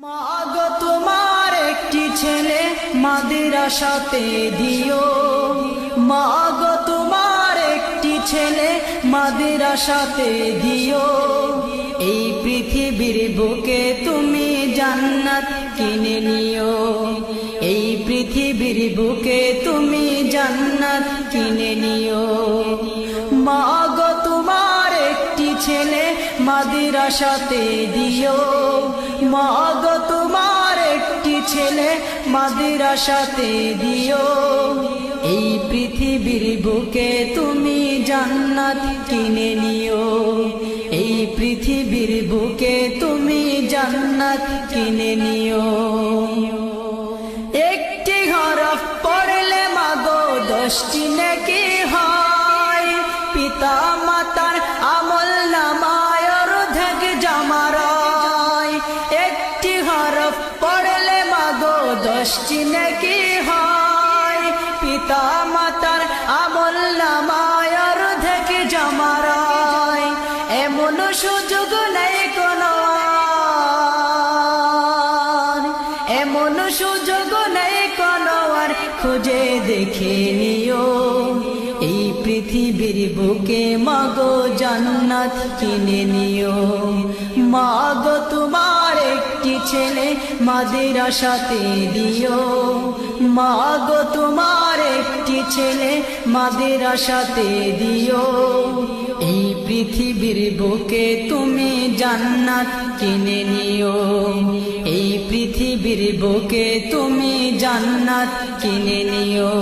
মাগো তোমার একটি ছেলে মাদ্রাসাতে দিও, মাগো তোমার একটি ছেলে মাদ্রাসাতে দিও। এই পৃথিবীর বুকে তুমি জান্নাত কিনে নিও, এই পৃথিবীর বুকে তুমি জান্নাত কিনে নিও। মাগো তোমার একটি ছেলে মাদ্রাসাতে দিও, মাগো তোমার একটি ছেলে মাদ্রাসাতে দিও। এই পৃথিবীর বুকে তুমি জান্নাত কিনে নিও, এই পৃথিবীর বুকে তুমি জান্নাত কিনে নিও। একটি হরফ পড়লে মাগো 10টি নেকি হয়, পিতা মাতার আমল নামায় অর্ধেক জামারায়। একটি হরফ পড়লে মাগো 10টি নেকি হয়, পিতা মাতার আমল নামায় অর্ধেক জামারায়। এমন সুযোগ নেই কোনো আর, এমন সুযোগ নেই কোনো আর, খুঁজে দেখে নিও। এই পৃথিবীর বুকে মাগো জান্নাত কিনে নিও। মাগো তোমার একটি ছেলে মাদ্রাসাতে দিও, মাগো তোমার একটি ছেলে মাদ্রাসাতে দিও। এই পৃথিবীর বুকে তুমি জান্নাত কিনে নিও, এই পৃথিবীর বুকে তুমি জান্নাত কিনে নিও।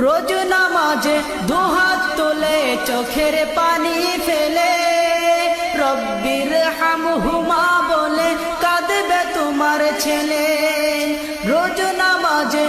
রোজ নামাজে দুহাত তুলে চোখের পানি ফেলে, রব্বির হামহুমা বলে কাঁদবে তোমার ছেলে। রোজ নামাজে